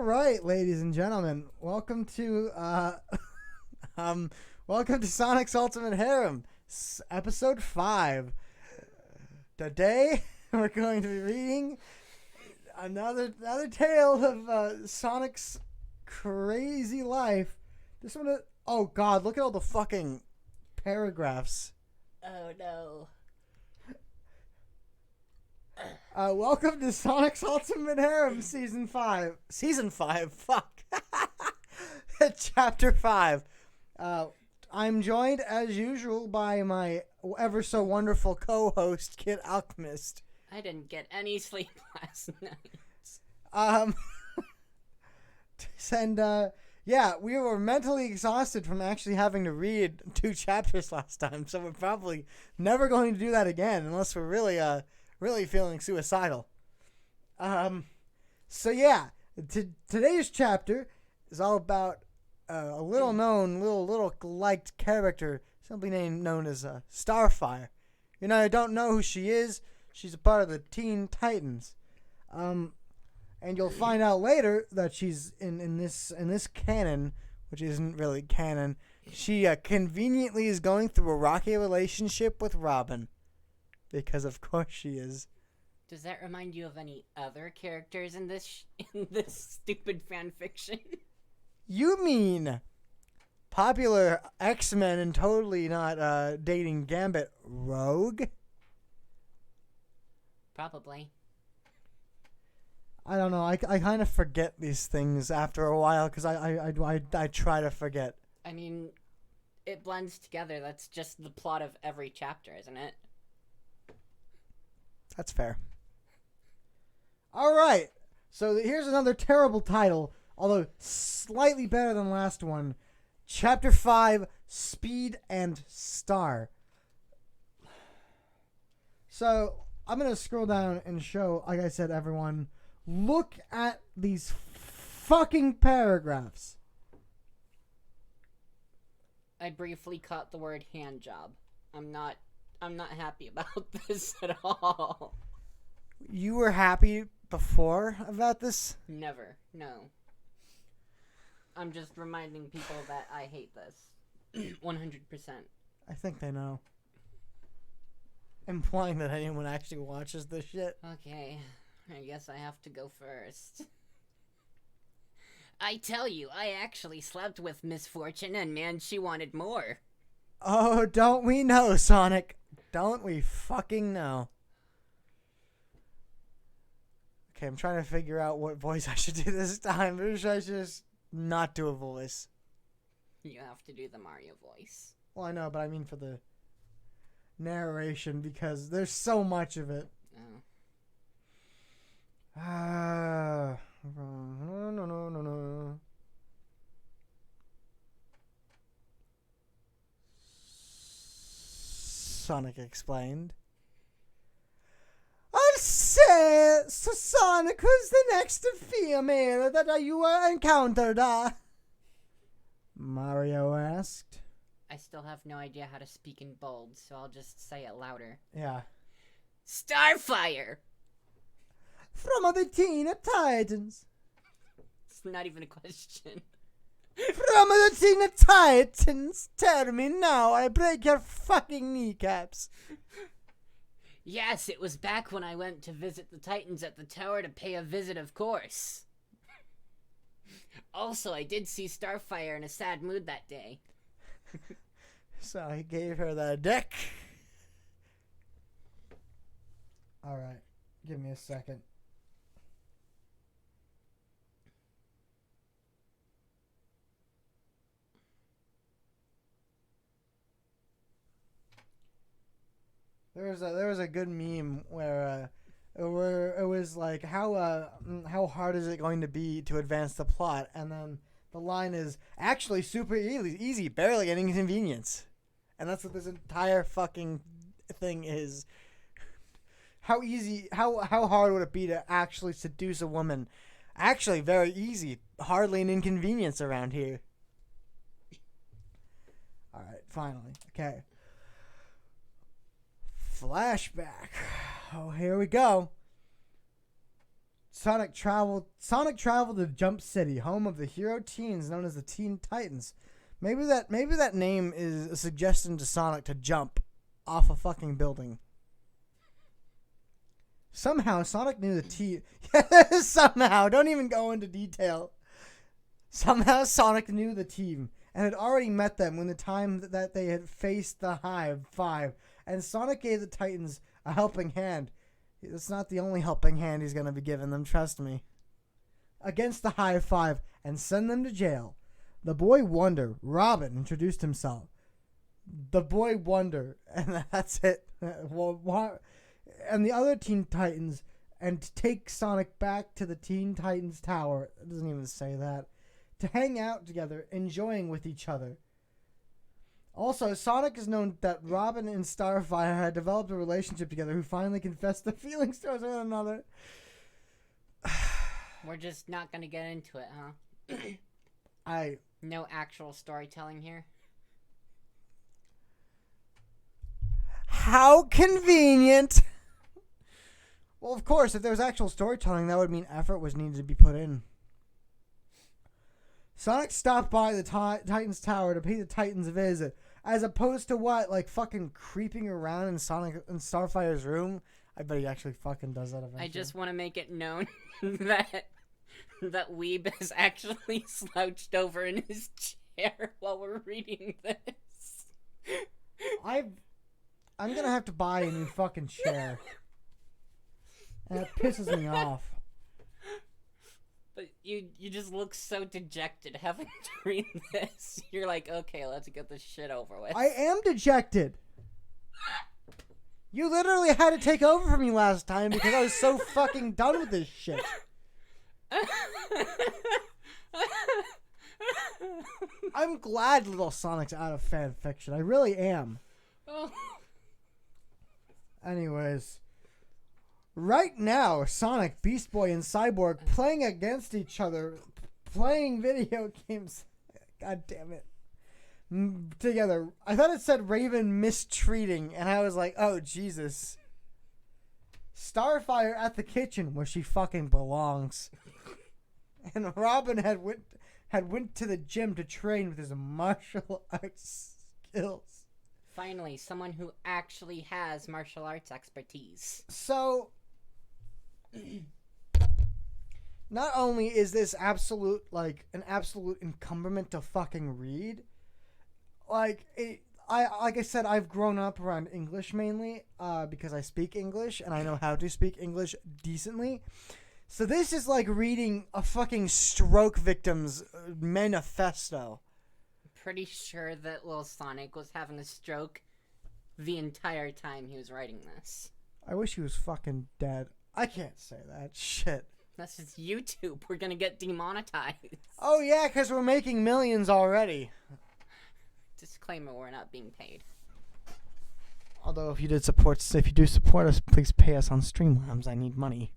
All right, ladies and gentlemen, welcome to welcome to Sonic's Ultimate Harem, episode 5. Today we're going to be reading another tale of Sonic's crazy life. This one, oh god, look at all the fucking paragraphs. Oh no. Welcome to Sonic's Ultimate Harem, Season 5. Season 5? Fuck. Chapter 5. I'm joined, as usual, by my ever so wonderful co-host, Kid Alchemist. I didn't get any sleep last night. Yeah, we were mentally exhausted from actually having to read 2 chapters last time, so we're probably never going to do that again, unless we're really feeling suicidal. So yeah, today's chapter is all about a little liked character, simply known as Starfire. You know, I don't know who she is. She's a part of the Teen Titans. And you'll find out later that she's in this canon, which isn't really canon. She conveniently is going through a rocky relationship with Robin. Because of course she is. Does that remind you of any other characters in this stupid fan fiction? You mean popular X-Men and totally not dating Gambit Rogue? Probably. I don't know. I kind of forget these things after a while because I try to forget. I mean, it blends together. That's just the plot of every chapter, isn't it? That's fair. All right. So here's another terrible title, although slightly better than last one. Chapter 5, Speed and Star. So I'm going to scroll down and show, like I said, everyone, look at these fucking paragraphs. I briefly caught the word hand job. I'm not happy about this at all. You were happy before about this? Never. No. I'm just reminding people that I hate this. 100%. I think they know. Implying that anyone actually watches this shit. Okay. I guess I have to go first. I tell you, I actually slept with Miss Fortune, and man, she wanted more. Oh, don't we know, Sonic? Don't we fucking know? Okay, I'm trying to figure out what voice I should do this time. Or should I just not do a voice? You have to do the Mario voice. Well, I know, but I mean for the narration because there's so much of it. Oh. No. Sonic explained. I'll say, so Sonic, who's the next female that you encountered? Mario asked. I still have no idea how to speak in bold, so I'll just say it louder. Yeah. Starfire! From the Teen Titans. It's not even a question. From the Teen Titans. Tell me now, I break your fucking kneecaps. Yes, it was back when I went to visit the Titans at the tower to pay a visit, of course. Also, I did see Starfire in a sad mood that day. So he gave her the dick. Alright, give me a second. There was a good meme where it was like how hard is it going to be to advance the plot, and then the line is actually super easy, barely an inconvenience, and that's what this entire fucking thing is. How hard would it be to actually seduce a woman? Actually, very easy, hardly an inconvenience around here. All right, finally, okay. Flashback. Oh, here we go. Sonic traveled to Jump City, home of the hero teens known as the Teen Titans. Maybe that name is a suggestion to Sonic to jump off a fucking building. Somehow Sonic knew the team. Somehow, don't even go into detail. Somehow Sonic knew the team and had already met them when the time that they had faced the Hive 5, and Sonic gave the Titans a helping hand. It's not the only helping hand he's going to be giving them, trust me. Against the Hive 5 and send them to jail. The Boy Wonder, Robin, introduced himself. The Boy Wonder, and that's it. And the other Teen Titans, and take Sonic back to the Teen Titans Tower. It doesn't even say that. To hang out together, enjoying with each other. Also, Sonic is known that Robin and Starfire had developed a relationship together who finally confessed their feelings towards one another. We're just not going to get into it, huh? No actual storytelling here. How convenient! Well, of course, if there was actual storytelling, that would mean effort was needed to be put in. Sonic stopped by the Titans Tower to pay the Titans a visit, as opposed to what, like fucking creeping around in Starfire's room. I bet he actually fucking does that eventually. I just want to make it known that Weeb is actually slouched over in his chair while we're reading this. I'm gonna have to buy a new fucking chair, and it pisses me off. But you just look so dejected having to read this. You're like, okay, let's get this shit over with. I am dejected. You literally had to take over for me last time because I was so fucking done with this shit. I'm glad Little Sonic's out of fan fiction. I really am. Oh. Anyways. Right now, Sonic, Beast Boy, and Cyborg playing against each other, playing video games. God damn it. Together. I thought it said Raven mistreating, and I was like, oh, Jesus. Starfire at the kitchen, where she fucking belongs. And Robin had went to the gym to train with his martial arts skills. Finally, someone who actually has martial arts expertise. So, not only is this an absolute encumberment to fucking read, like I said, I've grown up around English mainly, because I speak English and I know how to speak English decently. So this is like reading a fucking stroke victim's manifesto. Pretty sure that little Sonic was having a stroke the entire time he was writing this. I wish he was fucking dead. I can't say that. Shit. This is YouTube. We're gonna get demonetized. Oh yeah, because we're making millions already. Disclaimer, we're not being paid. Although if you do support us, please pay us on Streamlabs. I need money.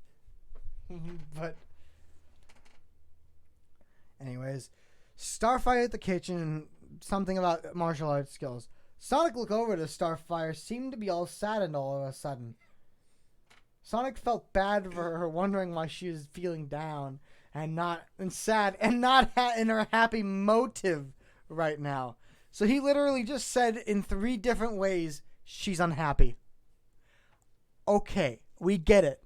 But anyways, Starfire at the kitchen and something about martial arts skills. Sonic looked over to Starfire, seemed to be all saddened all of a sudden. Sonic felt bad for her, wondering why she was feeling down and sad and not in her happy motive right now. So he literally just said in 3 different ways she's unhappy. Okay, we get it.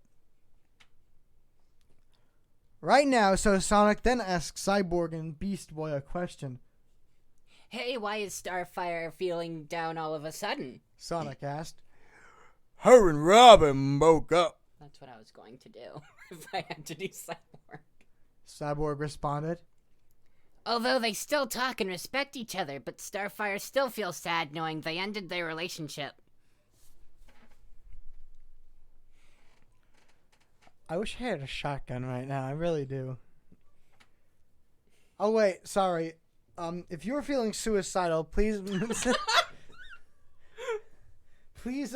Right now, so Sonic then asks Cyborg and Beast Boy a question. Hey, why is Starfire feeling down all of a sudden? Sonic asked. Her and Robin woke up. That's what I was going to do if I had to do Cyborg. Cyborg responded. Although they still talk and respect each other, but Starfire still feels sad knowing they ended their relationship. I wish I had a shotgun right now. I really do. Oh, wait. Sorry. If you're feeling suicidal, please... please,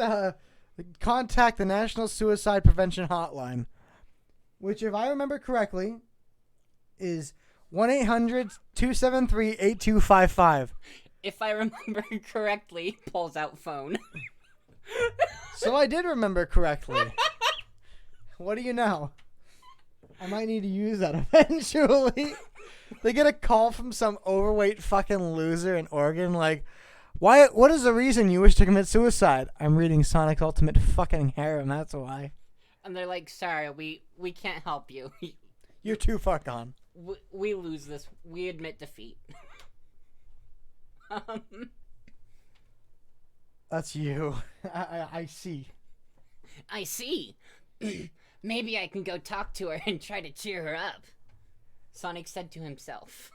contact the National Suicide Prevention Hotline. Which, if I remember correctly, is 1-800-273-8255. If I remember correctly, pulls out phone. So I did remember correctly. What do you know? I might need to use that eventually. They get a call from some overweight fucking loser in Oregon, like, what is the reason you wish to commit suicide? I'm reading Sonic's Ultimate fucking Harem, that's why. And they're like, sorry, we can't help you. You're too far gone. We lose this. We admit defeat. That's you. I see. I see. Maybe I can go talk to her and try to cheer her up, Sonic said to himself.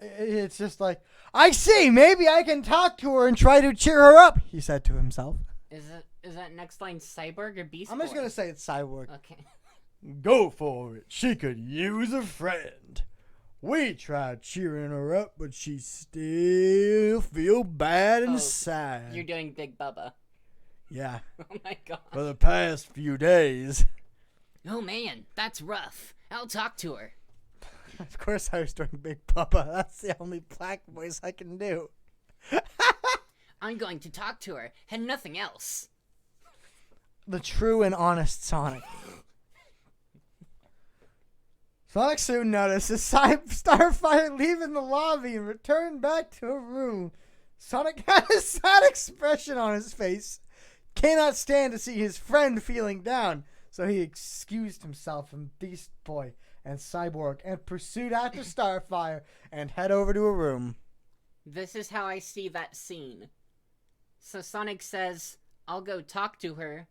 It's just like, I see, maybe I can talk to her and try to cheer her up, he said to himself. Is that next line Cyborg or Beast Boy? I'm just going to say it's Cyborg. Okay. Go for it. She could use a friend. We tried cheering her up, but she still feel bad inside. You're doing Big Bubba. Yeah. Oh my god. For the past few days. Oh man, that's rough. I'll talk to her. Of course I was doing Big Bubba. That's the only black voice I can do. I'm going to talk to her, and nothing else. The true and honest Sonic. Sonic soon notices Starfire leaving the lobby and returned back to her room. Sonic had a sad expression on his face. Cannot stand to see his friend feeling down, so he excused himself from Beast Boy and Cyborg and pursued after Starfire and head over to her room. This is how I see that scene. So Sonic says, I'll go talk to her,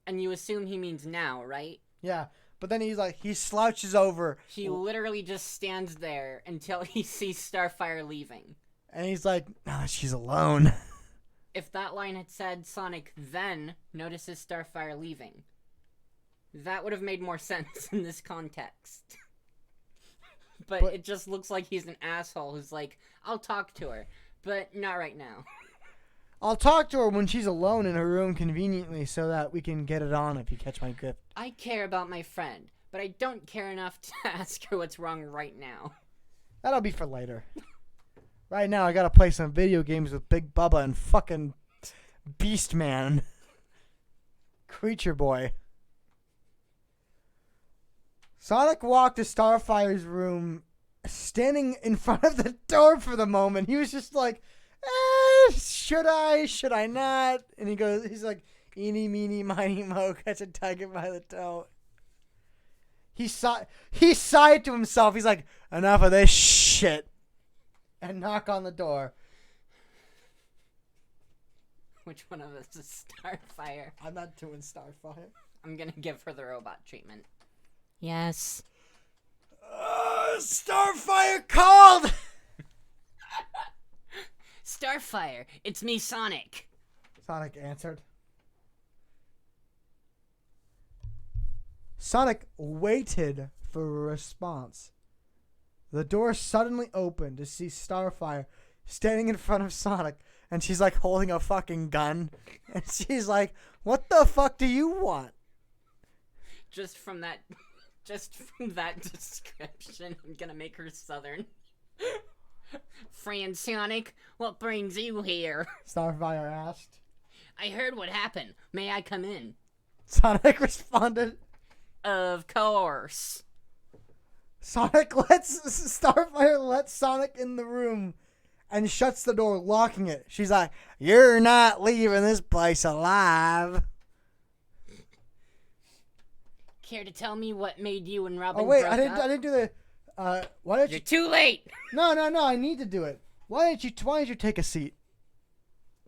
and you assume he means now, right? Yeah. But then he slouches over. He literally just stands there until he sees Starfire leaving. And he's like, no, she's alone. If that line had said Sonic then notices Starfire leaving, that would have made more sense in this context. But it just looks like he's an asshole who's like, I'll talk to her, but not right now. I'll talk to her when she's alone in her room conveniently so that we can get it on, if you catch my drift. I care about my friend, but I don't care enough to ask her what's wrong right now. That'll be for later. Right now, I gotta play some video games with Big Bubba and fucking Beast Man. Creature Boy. Sonic walked to Starfire's room, standing in front of the door for the moment. He was just like, should I not? And he's like, eeny, meeny, miny, mo, catch a tiger by the toe. He sighed to himself. He's like, enough of this shit. And knock on the door. Which one of us is Starfire? I'm not doing Starfire. I'm gonna give her the robot treatment. Yes. Starfire called! Starfire, it's me, Sonic. Sonic answered. Sonic waited for a response. The door suddenly opened to see Starfire standing in front of Sonic, and she's like holding a fucking gun. And she's like, what the fuck do you want? Just from that description, I'm gonna make her Southern. Friend Sonic, what brings you here? Starfire asked. I heard what happened. May I come in? Sonic responded. Of course. Starfire lets Sonic in the room and shuts the door, locking it. She's like, you're not leaving this place alive. Care to tell me what made you and Robin Oh wait, broke I up? didn't do the why don't You're too late. No, I need to do it. Why don't you take a seat?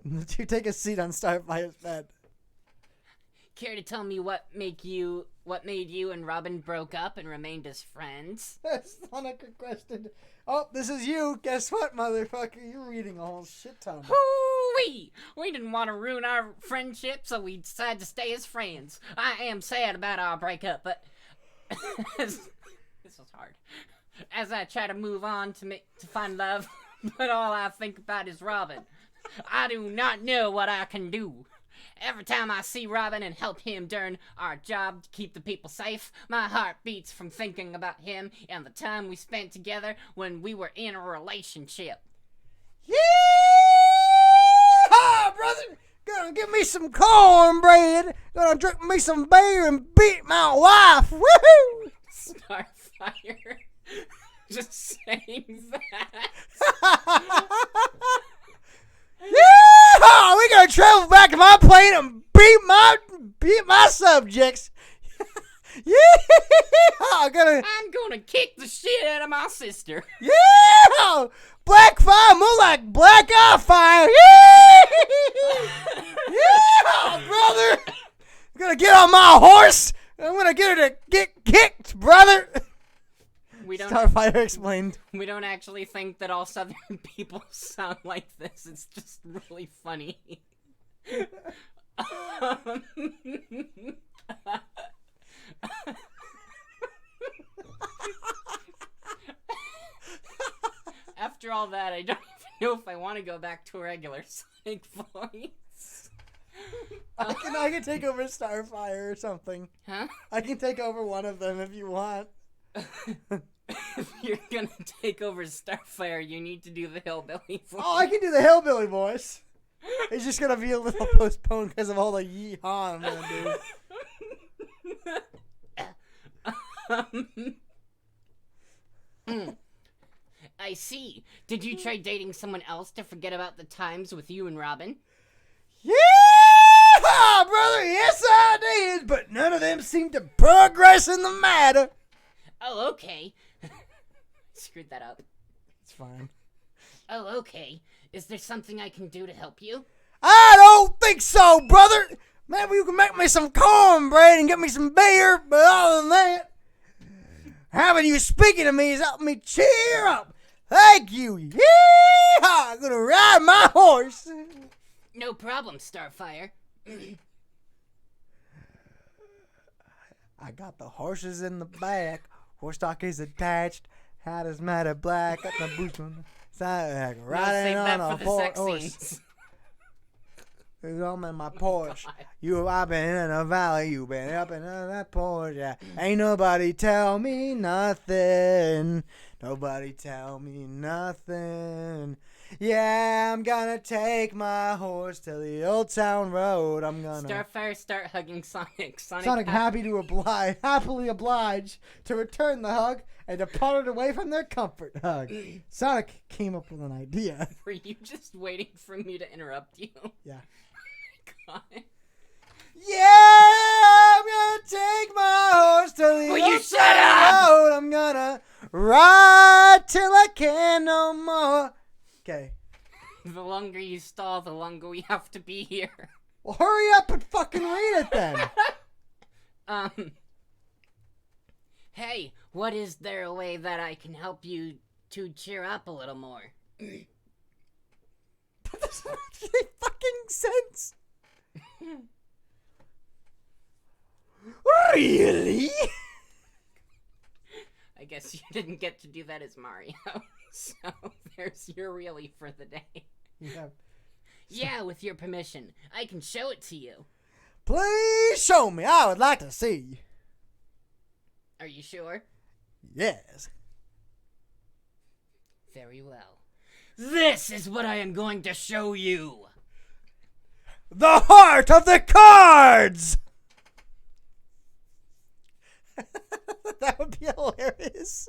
You take a seat on Starfire's bed. Care to tell me what made you and Robin broke up and remained as friends? Sonic requested. Oh, this is you. Guess what, motherfucker? You're reading a whole shit ton. Hoo-wee! We didn't want to ruin our friendship, so we decided to stay as friends. I am sad about our breakup, but this was hard. As I try to move on to find love, but all I think about is Robin. I do not know what I can do. Every time I see Robin and help him during our job to keep the people safe, my heart beats from thinking about him and the time we spent together when we were in a relationship. Yeah, brother! Gonna give me some cornbread Gonna drink me some beer and beat my wife. Woohoo! Starfire just saying that. Yeah! We gonna travel back to my plane and beat my subjects. Yeah! I'm gonna kick the shit out of my sister. Yeah! Black fire, more like black eye fire. Yeah! Yeah, brother! I'm gonna get on my horse. I'm gonna get her to get kicked, brother. Starfire explained. We don't actually think that all Southern people sound like this. It's just really funny. After all that, I don't even know if I want to go back to a regular Sonic voice. I can take over Starfire or something. Huh? I can take over one of them if you want. If you're gonna take over Starfire, you need to do the hillbilly voice. Oh, I can do the hillbilly voice. It's just gonna be a little postponed because of all the yeehaw I'm gonna do. I see. Did you try dating someone else to forget about the times with you and Robin? Yeah, brother, yes I did, but none of them seem to progress in the matter. Oh, okay. Screwed that up. It's fine. Oh, okay. Is there something I can do to help you? I don't think so, brother. Maybe you can make me some cornbread and get me some beer, but other than that, having you speaking to me is helping me cheer up. Thank you. Yeah, I'm gonna ride my horse. No problem, Starfire. I got the horses in the back. Horse stock is attached. Hat is matted black. Got the boots on the side. Riding on a horse. I'm in my Porsche. I've been in a valley. You been up in that Porsche. Yeah. Ain't nobody tell me nothing. Nobody tell me nothing. Yeah, I'm gonna take my horse to the old town road. I'm gonna. Starfire, start hugging Sonic. Sonic happily oblige to return the hug and departed away from their comfort hug. Sonic came up with an idea. Were you just waiting for me to interrupt you? Yeah. God. Yeah, I'm gonna take my horse to the old town road. I'm gonna ride till I can no more. Okay. The longer you stall, the longer we have to be here. Well, hurry up and fucking read it then. Hey, what is there a way that I can help you to cheer up a little more? That doesn't make any fucking sense. Really? I guess you didn't get to do that as Mario. So there's your really for the day. Yeah, with your permission. I can show it to you. Please show me. I would like to see. Are you sure? Yes. Very well. This is what I am going to show you. The heart of the cards! That would be hilarious.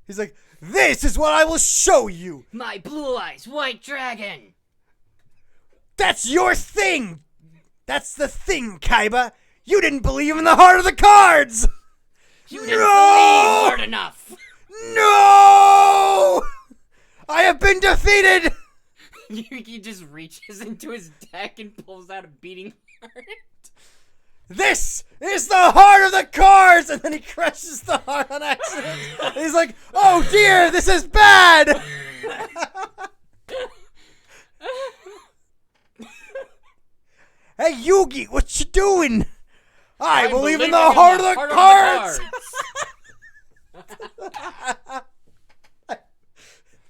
He's like, this is what I will show you. My blue eyes, white dragon. That's your thing. That's the thing, Kaiba. You didn't believe in the heart of the cards. You didn't believe hard enough. No! I have been defeated. Yugi just reaches into his deck and pulls out a beating heart. This is the heart of the cards! And then he crushes the heart on accident. He's like, oh dear, this is bad! Hey Yugi, what you doing? I believe in the heart of the cards!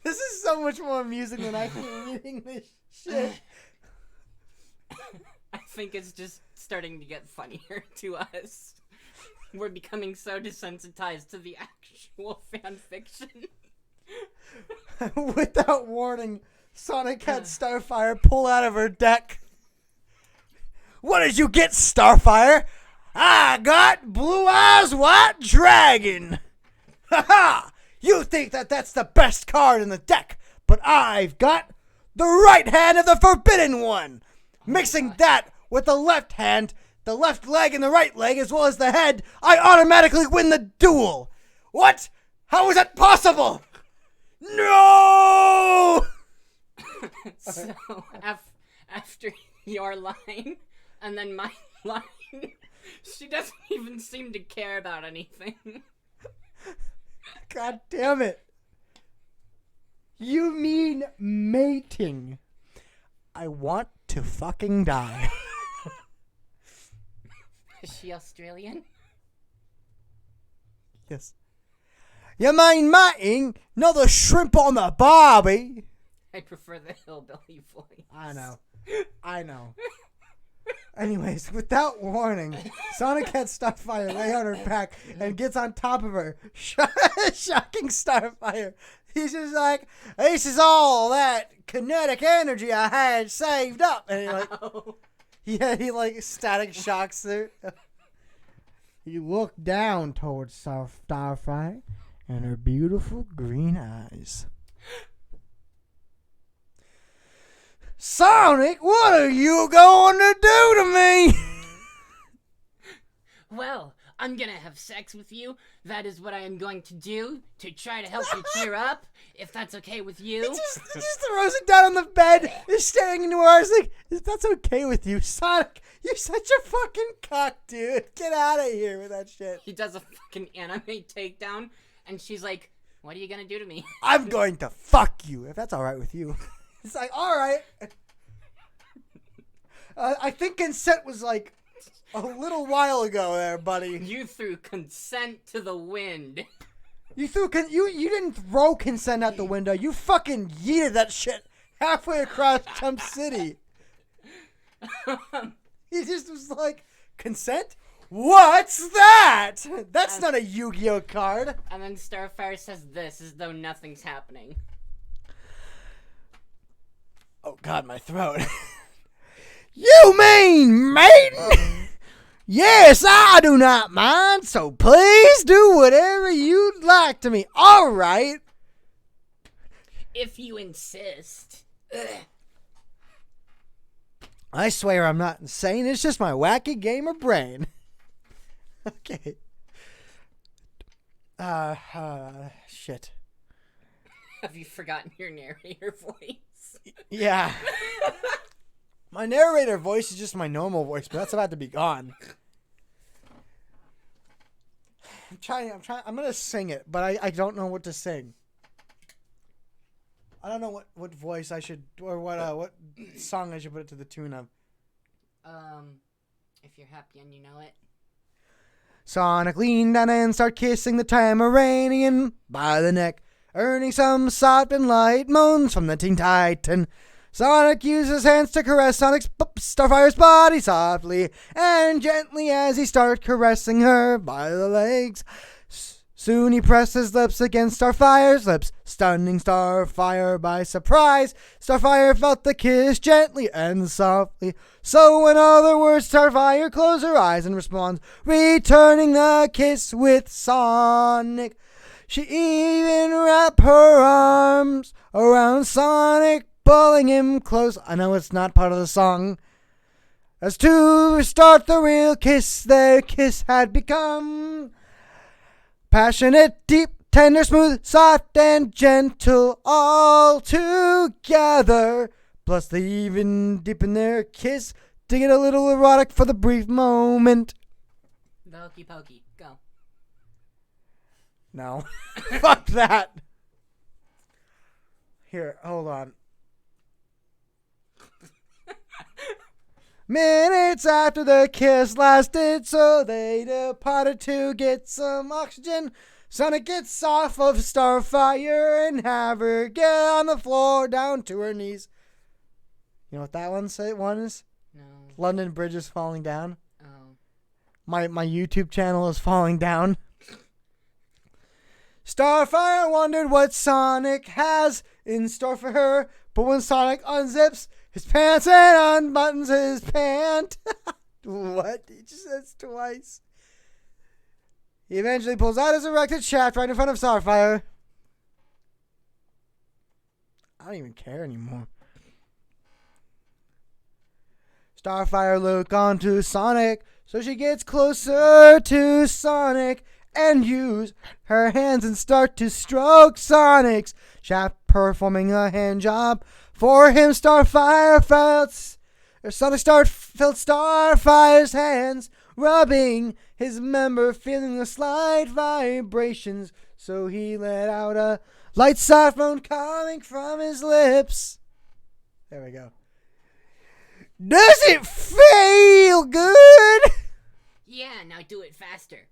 This is so much more amusing than actually reading this shit. I think it's just starting to get funnier to us. We're becoming so desensitized to the actual fan fiction. Without warning, Sonic had Starfire pull out of her deck. What did you get, Starfire? I got Blue Eyes White Dragon. Ha ha! You think that that's the best card in the deck, but I've got the right hand of the Forbidden One. Mixing that with the left hand, the left leg and the right leg, as well as the head, I automatically win the duel. What? How is that possible? No! So, after your line, and then my line, she doesn't even seem to care about anything. God damn it. You mean mating. I want to fucking die. Is she Australian? Yes. You mean mating, not the shrimp on the barbie? I prefer the hillbilly voice. I know. Anyways, without warning, Sonic has Starfire lay on her back and gets on top of her, shocking Starfire. He's just like, this is all that kinetic energy I had saved up. And he like static shocks her. You look down towards Starfire and her beautiful green eyes. Sonic, what are you going to do to me? Well, I'm gonna have sex with you. That is what I am going to do to try to help you cheer up, if that's okay with you. He just throws it down on the bed, is staring into her eyes like, if that's okay with you, Sonic, you're such a fucking cock, dude. Get out of here with that shit. He does a fucking anime takedown, and she's like, what are you gonna do to me? I'm going to fuck you, if that's alright with you. It's like, alright. I think consent was like a little while ago there, buddy. You threw consent to the wind. You didn't throw consent out the window. You fucking yeeted that shit halfway across Chump City. He just was like, consent? What's that? That's not a Yu-Gi-Oh card. And then Starfire says this as though nothing's happening. Oh God, my throat. You mean mating? Yes, I do not mind, so please do whatever you'd like to me. All right. If you insist. Ugh. I swear I'm not insane. It's just my wacky gamer brain. Okay. Shit. Have you forgotten your narrator voice? Yeah. My narrator voice is just my normal voice, but that's about to be gone. I'm gonna sing it, but I don't know what to sing. I don't know what voice I should, or what song I should put it to the tune of. If you're happy and you know it. Sonic leaned down and started kissing the Tamaranian by the neck, earning some soft and light moans from the Teen Titan. Sonic used his hands to caress Starfire's body softly and gently as he started caressing her by the legs. Soon he pressed his lips against Starfire's lips, stunning Starfire by surprise. Starfire felt the kiss gently and softly. So in other words, Starfire closed her eyes and responds, returning the kiss with Sonic. She even wrapped her arms around Sonic, pulling him close. I know it's not part of the song. As to start the real kiss, their kiss had become passionate, deep, tender, smooth, soft, and gentle all together. Plus they even deepened their kiss to get a little erotic for the brief moment. The hokey pokey. Go. No. Fuck that. Here, hold on. Minutes after the kiss lasted, so they departed to get some oxygen. Sonic gets off of Starfire and have her get on the floor down to her knees. You know what that one is? No. London Bridge is falling down. Oh. My YouTube channel is falling down. Starfire wondered what Sonic has in store for her, but when Sonic unzips his pants and unbuttons his pant. What? He just says twice. He eventually pulls out his erected shaft right in front of Starfire. I don't even care anymore. Starfire look onto Sonic, so she gets closer to Sonic and use her hands and start to stroke Sonic's shaft, performing a hand job for him. Sonic felt Starfire's hands, rubbing his member, feeling the slight vibrations, so he let out a light soft moan coming from his lips. There we go. Does it feel good? Yeah, now do it faster.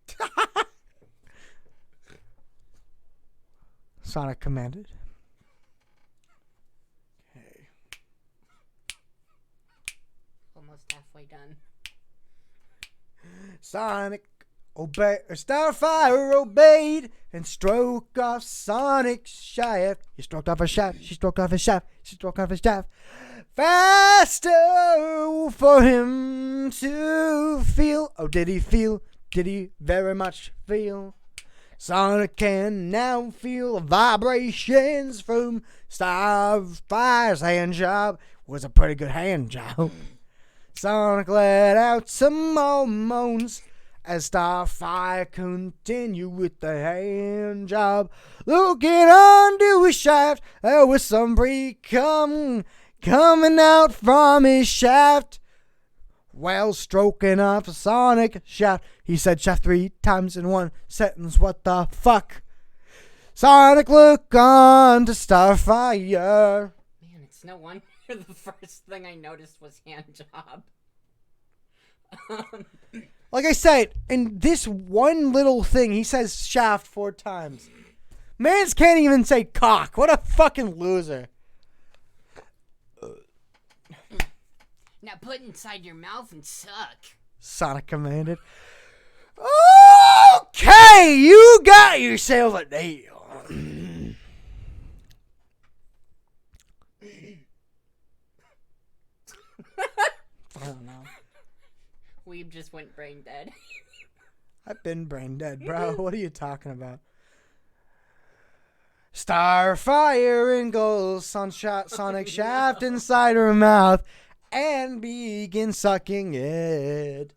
Sonic commanded. Okay. Almost halfway done. Starfire obeyed and stroked off Sonic's shaft. He stroked off his shaft. She stroked off his shaft. She stroked off his shaft. Faster for him to feel. Oh, did he feel? Did he very much feel? Sonic can now feel the vibrations from Starfire's hand job. It was a pretty good hand job. Sonic let out some more moans as Starfire continued with the hand job. Looking onto his shaft, there was some coming out from his shaft. While stroking off Sonic shaft, he said shaft 3 times in one sentence. What the fuck? Sonic look on to Starfire. Man, it's no wonder the first thing I noticed was hand job. Like I said, in this one little thing, he says shaft 4 times. Mans can't even say cock. What a fucking loser. Now put it inside your mouth and suck. Sonic commanded. Okay, you got yourself a deal. I don't know. Weeb just went brain dead. I've been brain dead, bro. What are you talking about? Starfire engulfs Sonic shaft inside her mouth and begins sucking it.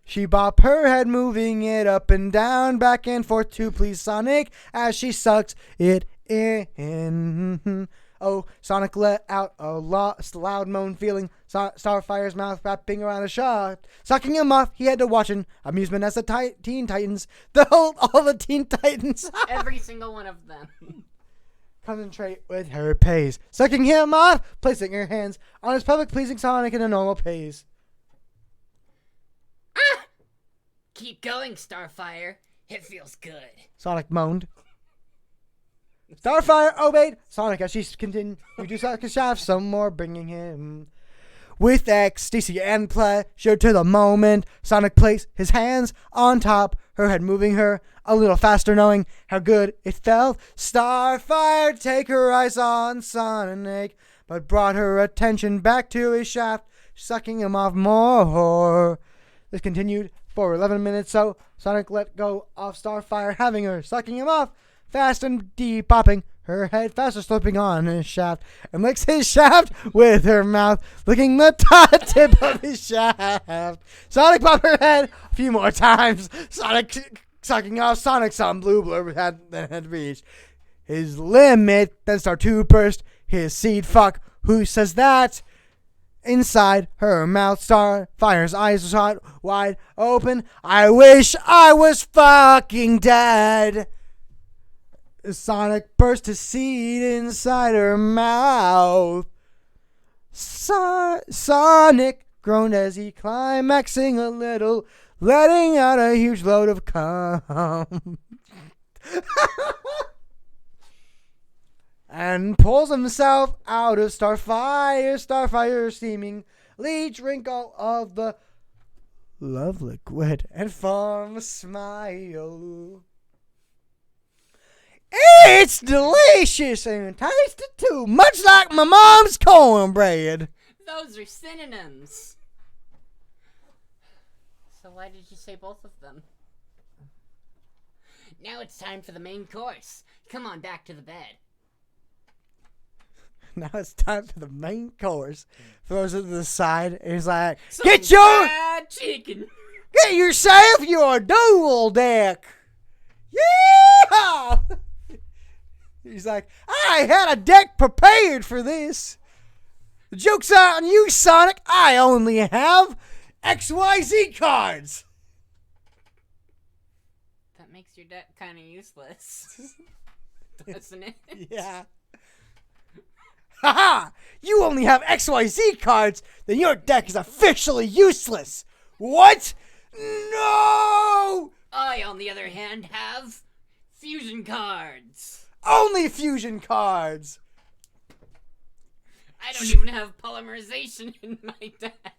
She bopped her head, moving it up and down, back and forth to please Sonic as she sucks it in. Oh, Sonic let out a loud moan, feeling Starfire's mouth wrapping around his shaft. Sucking him off, he had to watch in amusement as the Teen Titans, all the Teen Titans. Every single one of them. Concentrate with her pace. Sucking him off, placing her hands on his pelvic, pleasing Sonic in a normal pace. Ah! Keep going, Starfire. It feels good. Sonic moaned. Starfire obeyed Sonic as she continued to suck his shaft some more, bringing him with ecstasy and pleasure to the moment. Sonic placed his hands on top, her head moving her a little faster, knowing how good it felt. Starfire take her eyes on Sonic, but brought her attention back to his shaft, sucking him off more. This continued for 11 minutes, so Sonic let go of Starfire, having her sucking him off fast and deep, popping her head faster, slipping on his shaft, and licks his shaft with her mouth, licking the tip of his shaft. Sonic popped her head a few more times. Sonic sucking off Sonic, some blue blurb had reached his limit, then start to burst his seed. Fuck, who says that? Inside her mouth, Starfire's eyes shot wide open. I wish I was fucking dead. Sonic burst his seed inside her mouth. Sonic groaned as he climaxing a little, letting out a huge load of cum. And pulls himself out of Starfire seemingly drink all of the love liquid and form a smile. It's delicious and tasty too, much like my mom's cornbread. Those are synonyms. So why did you say both of them? Now it's time for the main course. Come on back to the bed. Now it's time for the main course. Throws it to the side. And he's like, Some get chicken. Get yourself your dual deck. Yeah! He's like, I had a deck prepared for this. The joke's on you, Sonic. I only have XYZ cards. That makes your deck kind of useless. Doesn't it? Yeah. Haha! You only have XYZ cards, then your deck is officially useless. What? No! I, on the other hand, have fusion cards. Only fusion cards. I don't even have polymerization in my deck.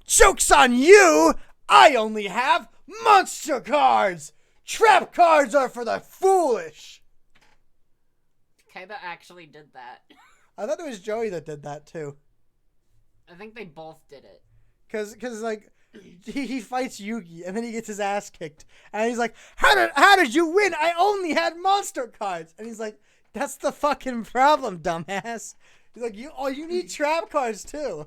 Joke's on you! I only have monster cards! Trap cards are for the foolish! Kaiba actually did that. I thought it was Joey that did that too. I think they both did it. Cause like, he fights Yugi and then he gets his ass kicked. And he's like, how did you win? I only had monster cards! And he's like, that's the fucking problem, dumbass. He's like, you need trap cards too.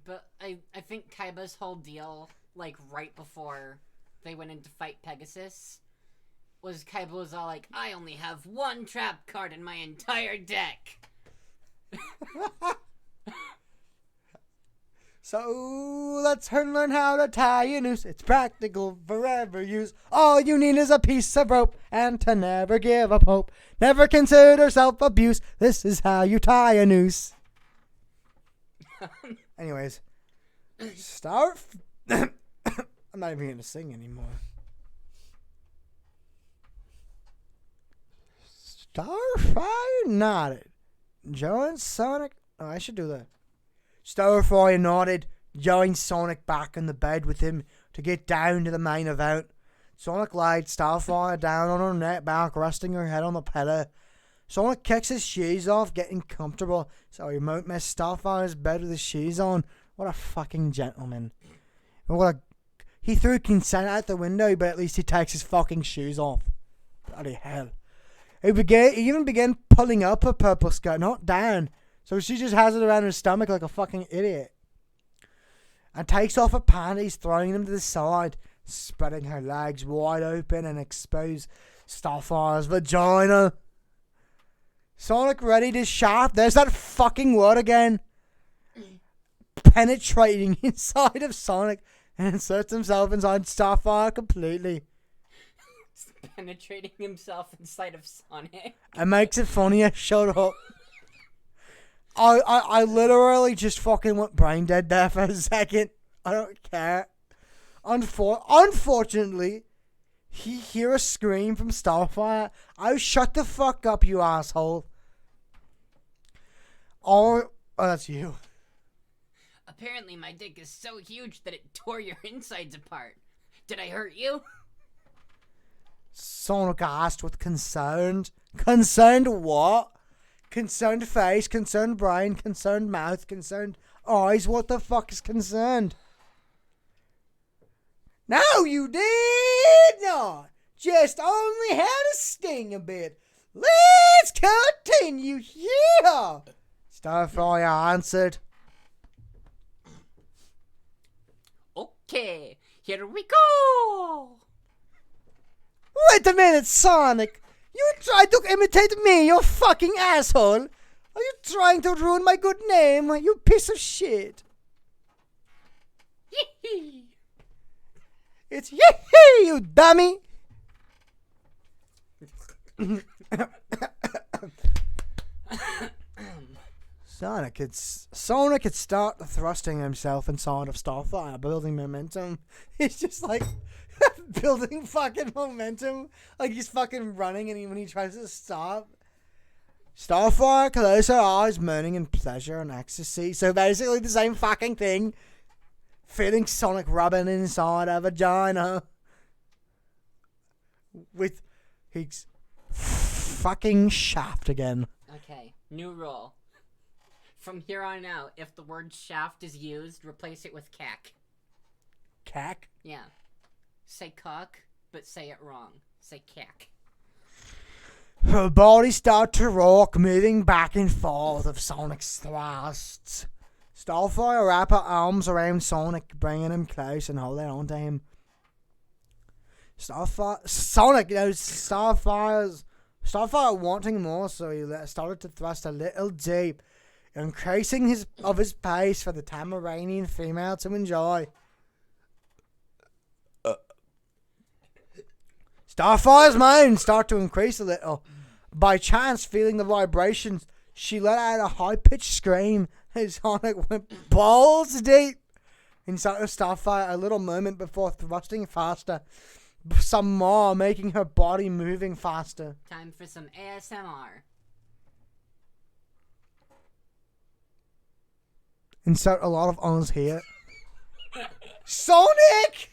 But I think Kaiba's whole deal, like right before they went in to fight Pegasus, was Kaiba was all like, I only have one trap card in my entire deck. So let's learn how to tie a noose. It's practical forever use. All you need is a piece of rope and to never give up hope. Never consider self-abuse. This is how you tie a noose. Anyways, I'm not even gonna sing anymore. Starfire nodded. Joe and Sonic. Oh, I should do that. Starfire nodded, joined Sonic back in the bed with him to get down to the main event. Sonic laid Starfire down on her neck back, resting her head on the pillow. Sonic kicks his shoes off, getting comfortable, so he won't miss Starfire's bed with his shoes on. What a fucking gentleman. He threw consent out the window, but at least he takes his fucking shoes off. Bloody hell. He even began pulling up her purple skirt, not down. So she just has it around her stomach like a fucking idiot. And takes off her panties, throwing them to the side, spreading her legs wide open and expose Starfire's vagina. Sonic readied his shaft. There's that fucking word again. Penetrating inside of Sonic and inserts himself inside Starfire completely. Penetrating himself inside of Sonic. It makes it funnier. Shut up. I literally just fucking went brain dead there for a second. I don't care. Unfortunately, he hear a scream from Starfire. Oh, shut the fuck up, you asshole. Oh, that's you. Apparently my dick is so huge that it tore your insides apart. Did I hurt you? Sonic asked with concern. Concerned what? Concerned face, concerned brain, concerned mouth, concerned eyes. What the fuck is concerned? No, you did not. Just only had a sting a bit. Let's continue. Yeah. Starfire answered. Okay, here we go. Wait a minute, Sonic. You tried to imitate me, you fucking asshole. Are you trying to ruin my good name, you piece of shit? Yee-hee. It's yee-hee, you dummy. Sonic could start thrusting himself inside of Starfire, building momentum. He's just like building fucking momentum. Like he's fucking running, and when he tries to stop, Starfire closes her eyes, moaning in pleasure and ecstasy. So basically the same fucking thing. Feeling Sonic rubbing inside her vagina with his fucking shaft again. Okay, new rule. From here on out, if the word shaft is used, replace it with cack. Cack? Yeah. Say cock, but say it wrong. Say cack. Her body started to rock, moving back and forth of Sonic's thrusts. Starfire wrapped her arms around Sonic, bringing him close and holding on to him. Starfire wanting more, so he started to thrust a little deep, increasing his pace for the Tamaranian female to enjoy. Starfire's mind started to increase a little. By chance, feeling the vibrations, she let out a high-pitched scream as Sonic went balls deep inside of Starfire a little moment before thrusting faster. Some more, making her body moving faster. Time for some ASMR. Insert a lot of ons here. Sonic!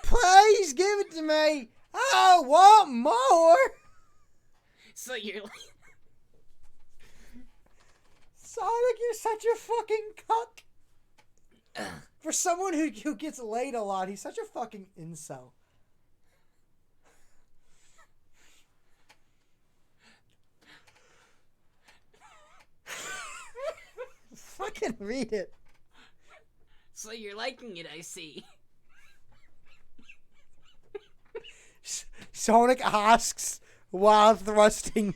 Please give it to me! I want more! So you're like... Sonic, you're such a fucking cuck. For someone who gets laid a lot, he's such a fucking incel. Fucking read it. So you're liking it, I see. Sonic asks while thrusting.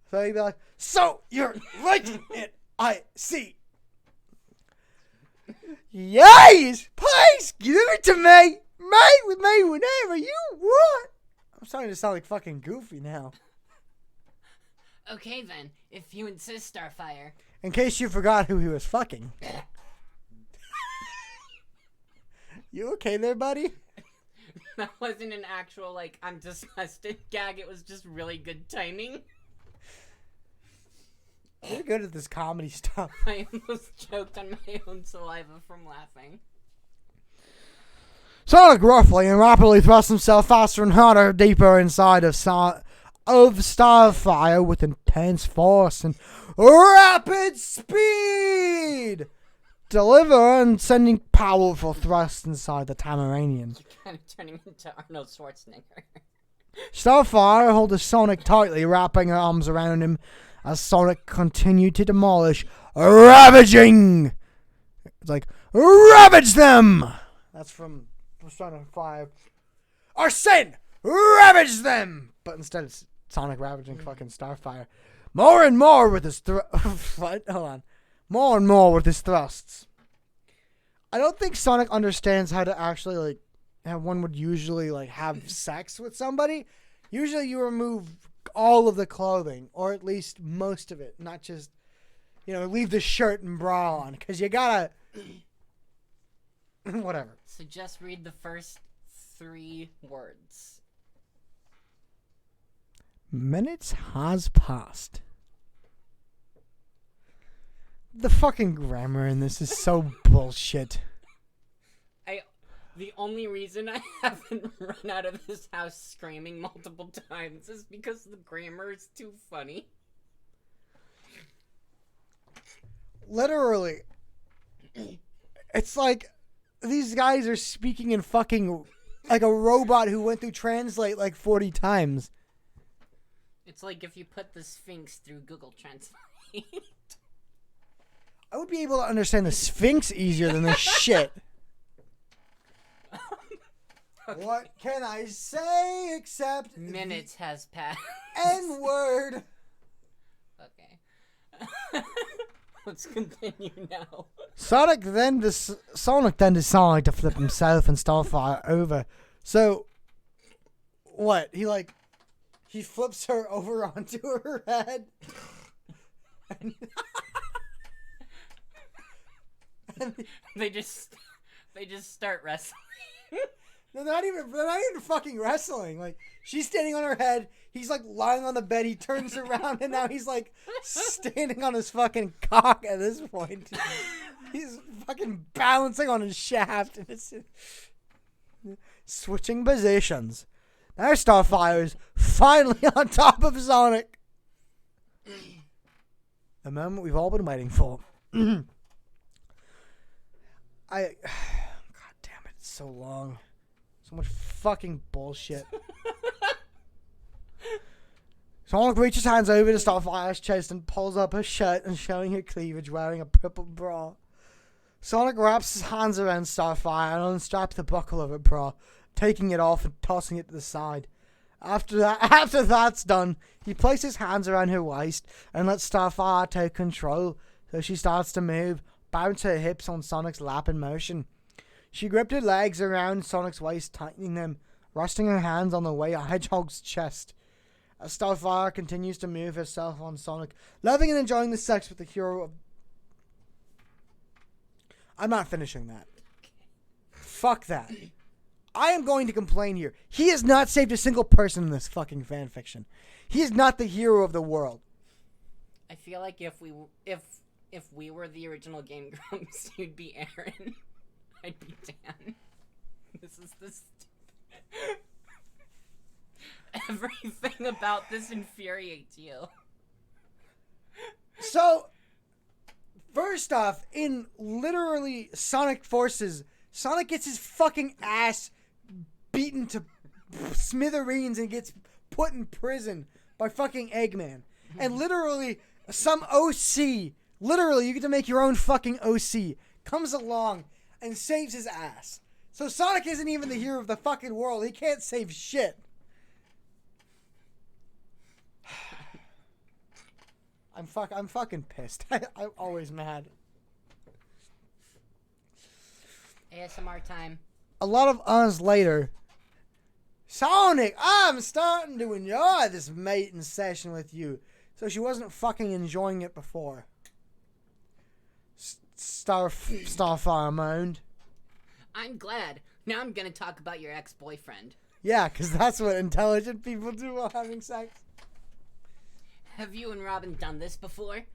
So he'd be like, so you're liking it, I see. Yes! Please give it to me! Mate with me whenever you want! I'm starting to sound like fucking Goofy now. Okay then, if you insist, Starfire. In case you forgot who he was fucking. You okay there, buddy? That wasn't an actual, like, I'm disgusted gag. It was just really good timing. You're good at this comedy stuff. I almost choked on my own saliva from laughing. Sonic roughly and rapidly thrust himself faster and harder, deeper inside of Starfire with intense force and rapid speed. Deliver and sending powerful thrusts inside the Tamaranian. You're kind of turning into Arnold Schwarzenegger. Starfire held Sonic tightly, wrapping her arms around him as Sonic continued to demolish, ravaging. It's like, ravage them! That's from Persona 5. Arsene! Ravage them! But instead it's Sonic ravaging fucking Starfire. More and more with his what? Hold on. More and more with his thrusts. I don't think Sonic understands how to actually, like, how one would usually, like, have sex with somebody. Usually you remove all of the clothing, or at least most of it, not just, you know, leave the shirt and bra on, because you gotta... Whatever. So just read the first 3 words. Minutes has passed. The fucking grammar in this is so bullshit. The only reason I haven't run out of this house screaming multiple times is because the grammar is too funny. Literally. It's like these guys are speaking in fucking like a robot who went through Translate like 40 times. It's like if you put the Sphinx through Google Translate. I would be able to understand the Sphinx easier than this shit. Okay. What can I say except minutes has passed. N-word. Okay. Let's continue now. Sonic then decided to flip himself and Starfire over. So, what? He flips her over onto her head. and they just start wrestling. No, they're not even fucking wrestling. Like, she's standing on her head. He's like lying on the bed. He turns around and now he's like standing on his fucking cock at this point. He's fucking balancing on his shaft and it's switching positions. Now Starfire is finally on top of Sonic. The moment we've all been waiting for. God damn it, it's so long. So much fucking bullshit. Sonic reaches hands over to Starfire's chest and pulls up her shirt and showing her cleavage wearing a purple bra. Sonic wraps his hands around Starfire and unstraps the buckle of her bra, taking it off and tossing it to the side. After that's done, he places his hands around her waist and lets Starfire take control, so she starts to move, bounce her hips on Sonic's lap in motion. She gripped her legs around Sonic's waist, tightening them, resting her hands on the way a hedgehog's chest. As Starfire continues to move herself on Sonic, loving and enjoying the sex with the hero of... I'm not finishing that. Fuck that. I am going to complain here. He has not saved a single person in this fucking fanfiction. He is not the hero of the world. I feel like if we were the original Game Grumps, you'd be Aaron. I'd be Dan. This is this. Everything about this infuriates you. So, first off, in literally Sonic Forces, Sonic gets his fucking ass beaten to smithereens and gets put in prison by fucking Eggman. And literally, some OC, literally, you get to make your own fucking OC, comes along and saves his ass. So Sonic isn't even the hero of the fucking world. He can't save shit. I'm fucking pissed. I'm always mad. ASMR time. A lot of us later, Sonic, I'm starting to enjoy this mating session with you. So she wasn't fucking enjoying it before. Starfire moaned. I'm glad. Now I'm gonna talk about your ex-boyfriend. Yeah, because that's what intelligent people do while having sex. Have you and Robin done this before?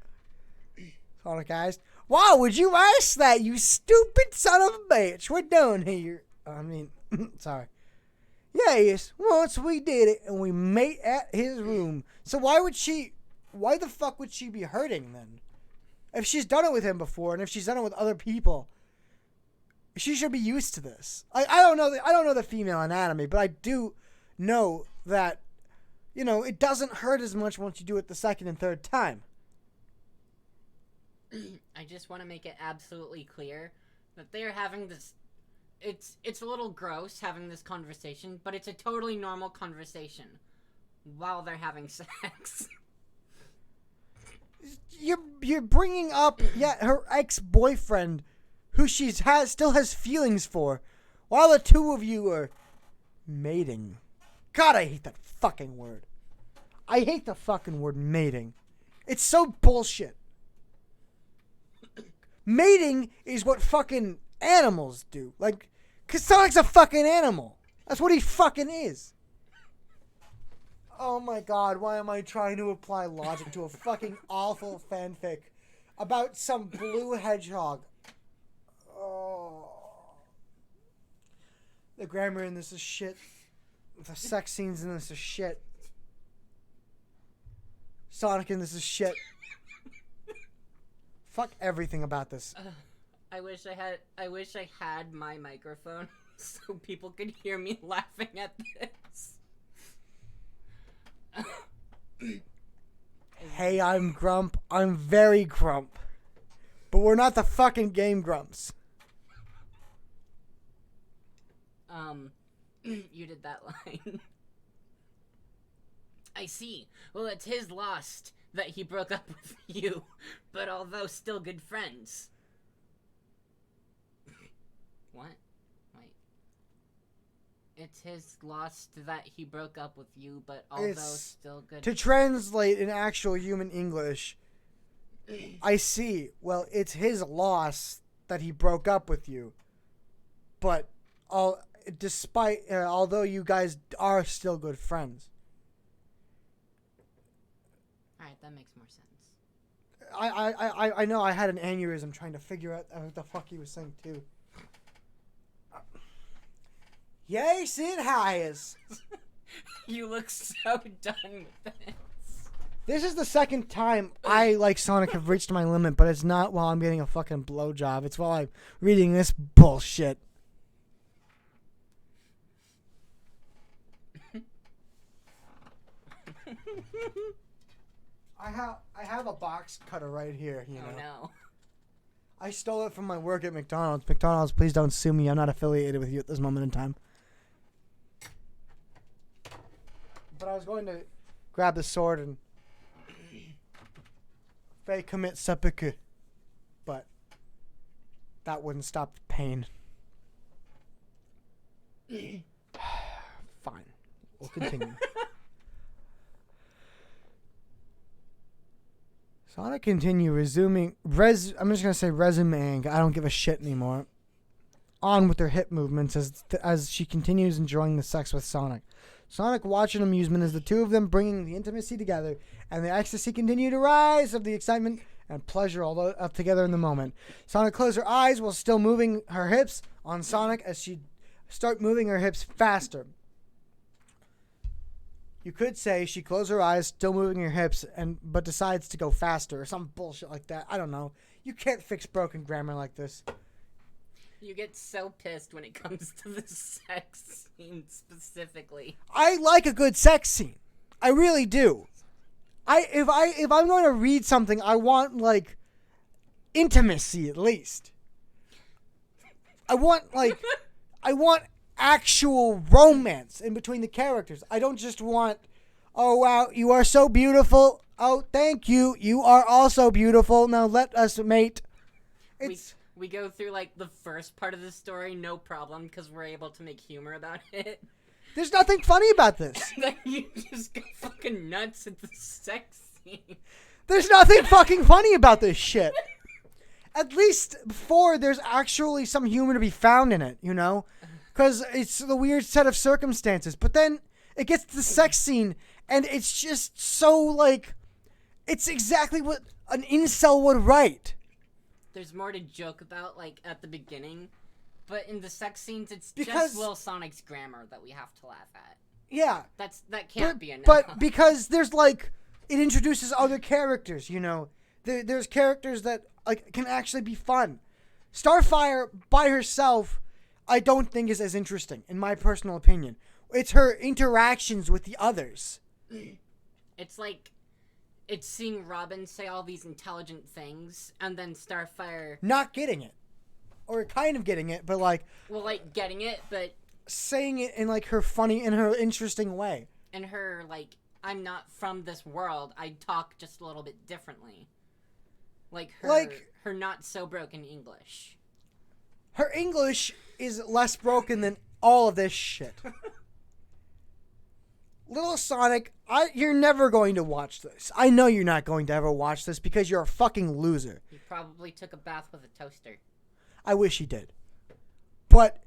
Sonic asked. Why would you ask that, you stupid son of a bitch? We're done here. Sorry. Yes, once we did it, and we mate at his room. So why the fuck would she be hurting then? If she's done it with him before, and if she's done it with other people, she should be used to this. I don't know the female anatomy, but I do know that, it doesn't hurt as much once you do it the second and third time. I just want to make it absolutely clear that they're having this... It's a little gross having this conversation, but it's a totally normal conversation while they're having sex. You're bringing up her ex-boyfriend, who she still has feelings for, while the two of you are mating. God, I hate that fucking word. I hate the fucking word mating. It's so bullshit. Mating is what fucking animals do. Like, 'cause Sonic's a fucking animal. That's what he fucking is. Oh my god, why am I trying to apply logic to a fucking awful fanfic about some blue hedgehog? Oh. The grammar in this is shit. The sex scenes in this is shit. Sonic in this is shit. Fuck everything about this. I wish I had my microphone so people could hear me laughing at this. Hey, I'm Grump. I'm very Grump. But we're not the fucking Game Grumps. You did that line. I see. Well, it's his loss that he broke up with you, but although still good friends. What? Wait. It's his loss that he broke up with you, but although still good... To translate in actual human English, I see. Well, it's his loss that he broke up with you, but although you guys are still good friends. Alright, that makes more sense. I know I had an aneurysm trying to figure out what the fuck he was saying too. Yes, it has. You look so done with this. This is the second time I, like Sonic, have reached my limit, but it's not while I'm getting a fucking blowjob. It's while I'm reading this bullshit. I have a box cutter right here, you know. Oh no. I stole it from my work at McDonald's. McDonald's, please don't sue me. I'm not affiliated with you at this moment in time. But I was going to grab the sword and fake commit seppuku, but that wouldn't stop the pain. Fine. We'll continue. Sonic continue resuming I'm just gonna say resuming. I don't give a shit anymore. On with their hip movements as she continues enjoying the sex with Sonic. Sonic watching amusement as the two of them bringing the intimacy together, and the ecstasy continue to rise of the excitement and pleasure all up together in the moment. Sonic closed her eyes while still moving her hips on Sonic as she start moving her hips faster. You could say she closed her eyes, still moving her hips, but decides to go faster or some bullshit like that. I don't know. You can't fix broken grammar like this. You get so pissed when it comes to the sex scene specifically. I like a good sex scene. I really do. If I'm going to read something, I want like intimacy at least. I want actual romance in between the characters. I don't just want, oh wow, you are so beautiful. Oh, thank you. You are also beautiful. Now let us mate. We go through like the first part of the story, no problem, because we're able to make humor about it. There's nothing funny about this. Then you just go fucking nuts at the sex scene. There's nothing fucking funny about this shit. At least before there's actually some humor to be found in it, you know? Because it's the weird set of circumstances. But then it gets to the sex scene, and it's just so, like, it's exactly what an incel would write. There's more to joke about, like, at the beginning. But in the sex scenes, it's because, just Lil Sonic's grammar that we have to laugh at. Yeah. That can't be enough. But because there's, like, it introduces other characters, you know? There's characters that, like, can actually be fun. Starfire, by herself, I don't think is as interesting, in my personal opinion. It's her interactions with the others. It's like, it's seeing Robin say all these intelligent things, and then Starfire... not getting it. Or kind of getting it, but like... well, like, getting it, but... saying it in, like, her funny, in her interesting way. And her, like, I'm not from this world, I talk just a little bit differently. Like, her not so broken English. Her English is less broken than all of this shit. Little Sonic, you're never going to watch this. I know you're not going to ever watch this because you're a fucking loser. He probably took a bath with a toaster. I wish he did. But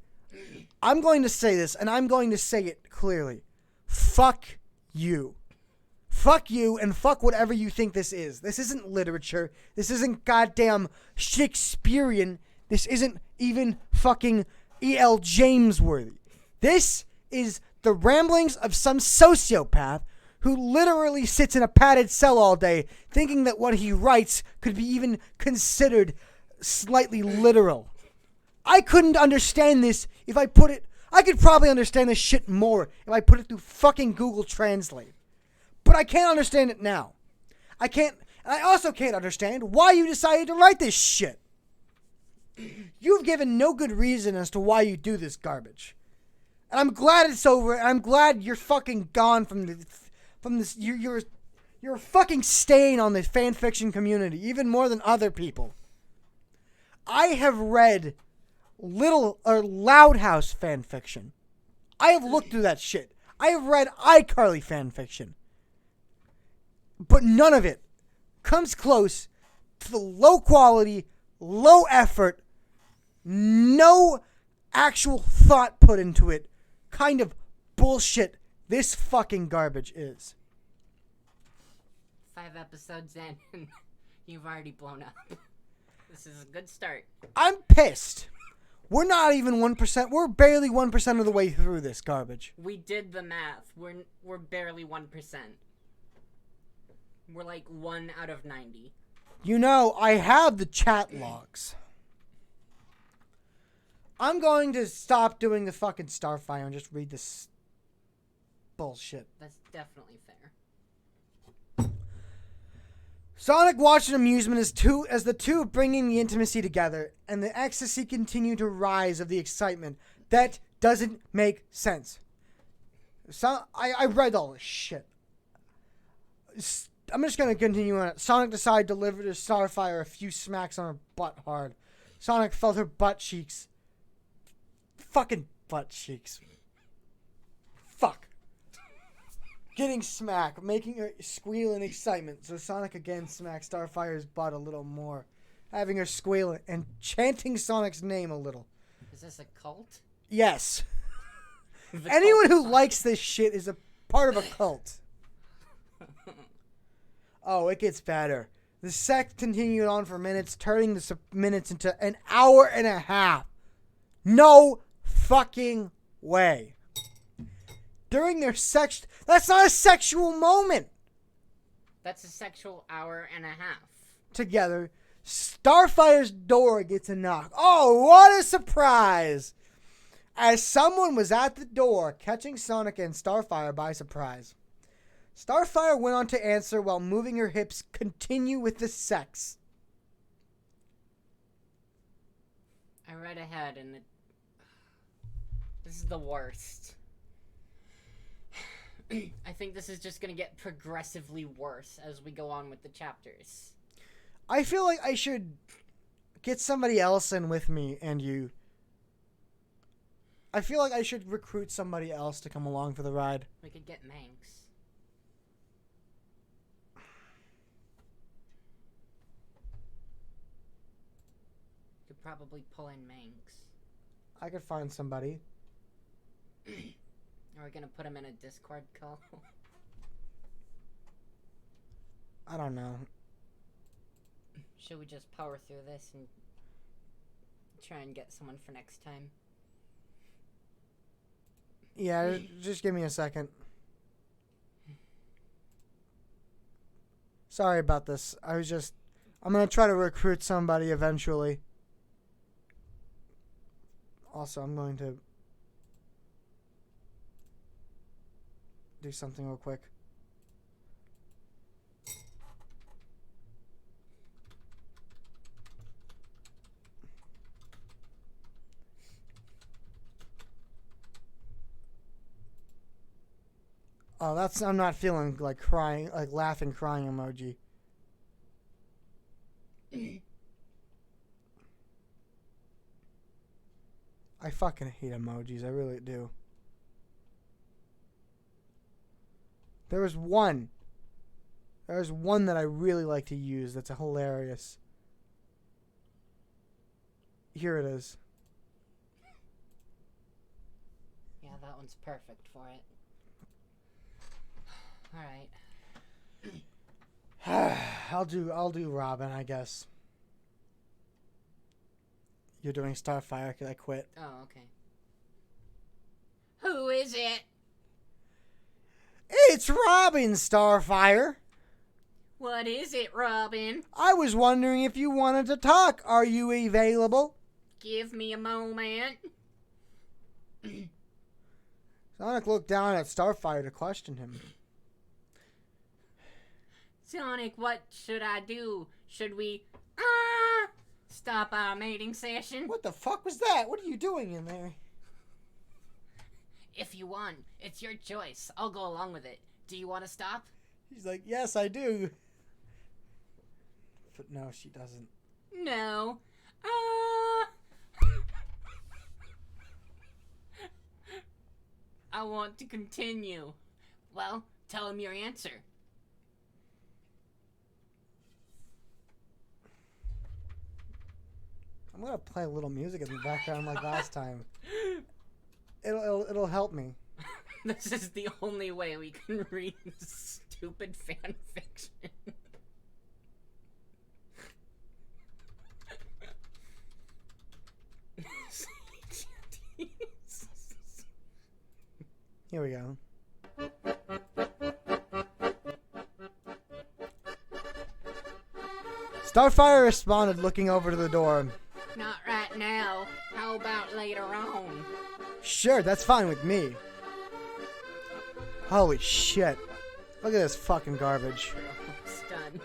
I'm going to say this, and I'm going to say it clearly. Fuck you. Fuck you, and fuck whatever you think this is. This isn't literature. This isn't goddamn Shakespearean. This isn't even fucking E.L. James worthy. This is the ramblings of some sociopath who literally sits in a padded cell all day thinking that what he writes could be even considered slightly literal. I couldn't understand this if I put it... I could probably understand this shit more if I put it through fucking Google Translate. But I can't understand it now. I also can't understand why you decided to write this shit. You've given no good reason as to why you do this garbage. And I'm glad it's over, and I'm glad you're fucking gone from this. You're a fucking stain on the fanfiction community, even more than other people. I have read Loud House fanfiction. I have looked through that shit. I have read iCarly fanfiction. But none of it comes close to the low quality, low effort, no actual thought put into it kind of bullshit this fucking garbage is. 5 episodes in, and you've already blown up. This is a good start. I'm pissed. We're not even 1%. We're barely 1% of the way through this garbage. We did the math. We're barely 1%. We're like 1 out of 90. You know, I have the chat logs. I'm going to stop doing the fucking Starfire and just read this bullshit. That's definitely fair. Sonic watched in amusement as the two bringing the intimacy together, and the ecstasy continued to rise of the excitement. That doesn't make sense. So I read all this shit. I'm just gonna continue on it. Sonic decided to deliver to Starfire a few smacks on her butt hard. Sonic felt her butt cheeks. Fucking butt cheeks. Fuck. Getting smacked, making her squeal in excitement. So Sonic again smacked Starfire's butt a little more, having her squeal and chanting Sonic's name a little. Is this a cult? Yes. Anyone who likes this shit is a part of a cult. Oh, it gets better. The sex continued on for minutes, turning the minutes into an hour and a half. No fucking way. During their sex... That's not a sexual moment. That's a sexual hour and a half. Together, Starfire's door gets a knock. Oh, what a surprise! As someone was at the door, catching Sonic and Starfire by surprise. Starfire went on to answer while moving her hips continue with the sex. I read ahead and this is the worst. I think this is just going to get progressively worse as we go on with the chapters. I feel like I should get somebody else in with me and you. I feel like I should recruit somebody else to come along for the ride. We could get Manx. Could probably pull in Manx. I could find somebody. Are we gonna put him in a Discord call? I don't know. Should we just power through this and try and get someone for next time? Yeah, just give me a second. Sorry about this. I'm gonna try to recruit somebody eventually. Also, I'm going to do something real quick. Oh, I'm not feeling like crying, like laughing, crying emoji. I fucking hate emojis, I really do. There's one that I really like to use that's hilarious. Here it is. Yeah, that one's perfect for it. Alright. I'll do Robin, I guess. You're doing Starfire, I quit. Oh, okay. Who is it? It's Robin, Starfire. What is it, Robin? I was wondering if you wanted to talk. Are you available? Give me a moment. Sonic looked down at Starfire to question him. Sonic, what should I do? Should we stop our mating session? What the fuck was that? What are you doing in there? If you want, it's your choice. I'll go along with it. Do you want to stop? He's like, yes, I do. But no, she doesn't. No. I want to continue. Well, tell him your answer. I'm gonna play a little music in the background like last time. It'll help me. This is the only way we can read stupid fan fiction. Here we go. Starfire responded, looking over to the door. Not right now. How about later on? Sure, that's fine with me. Holy shit. Look at this fucking garbage. Stun.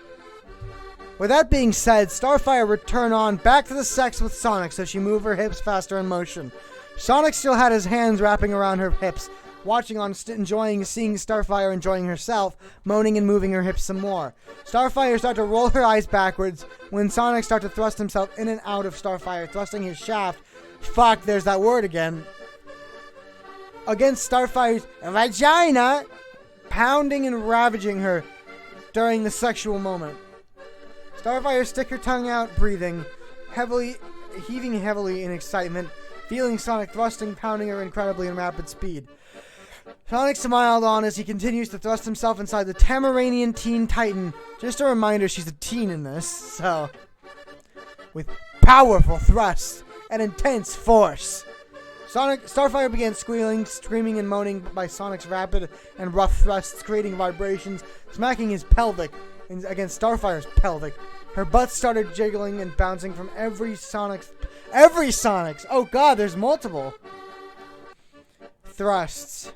With that being said, Starfire would turn on back to the sex with Sonic so she moved her hips faster in motion. Sonic still had his hands wrapping around her hips, watching on, seeing Starfire enjoying herself, moaning and moving her hips some more. Starfire started to roll her eyes backwards when Sonic started to thrust himself in and out of Starfire, thrusting his shaft. Fuck, there's that word again. Against Starfire's vagina, pounding and ravaging her during the sexual moment. Starfire stick her tongue out, breathing heaving heavily in excitement, feeling Sonic thrusting, pounding her incredibly in rapid speed. Sonic smiled on as he continues to thrust himself inside the Tamaranian Teen Titan. Just a reminder, she's a teen in this, so... With powerful thrusts and intense force. Starfire began squealing, screaming, and moaning by Sonic's rapid and rough thrusts, creating vibrations, smacking his pelvic against Starfire's pelvic. Her butt started jiggling and bouncing from every Sonic's... Oh god, there's multiple! Thrusts.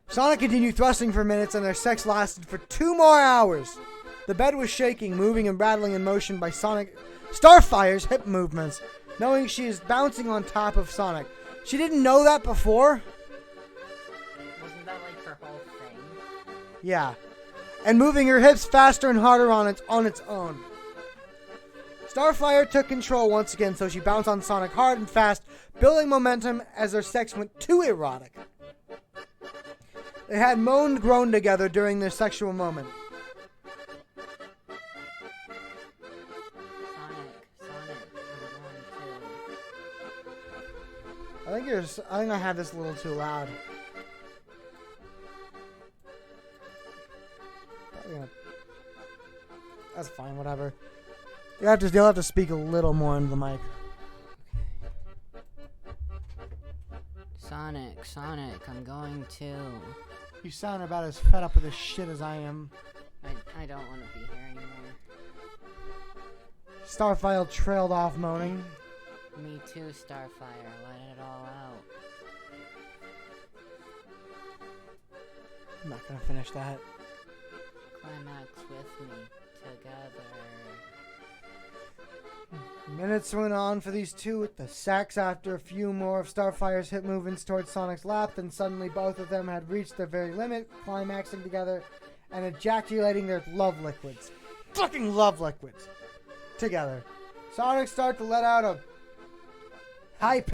Sonic continued thrusting for minutes, and their sex lasted for 2 more hours. The bed was shaking, moving and rattling in motion by Starfire's hip movements, knowing she is bouncing on top of Sonic. She didn't know that before? Wasn't that like her whole thing? Yeah. And moving her hips faster and harder on its own. Starfire took control once again, so she bounced on Sonic hard and fast, building momentum as their sex went too erotic. They had moaned and groaned together during their sexual moment. I'm going to... I think I have this a little too loud. Yeah. That's fine, whatever. You'll have to speak a little more into the mic. Sonic, I'm going to... You sound about as fed up with this shit as I am. I don't want to be here anymore. Starfire trailed off, moaning. Me too, Starfire. Let it all out. I'm not gonna finish that. Climax with me. Together. Minutes went on for these two with the sex. After a few more of Starfire's hip movements towards Sonic's lap, then suddenly both of them had reached their very limit, climaxing together and ejaculating their love liquids. Fucking love liquids! Together. Sonic started to let out a high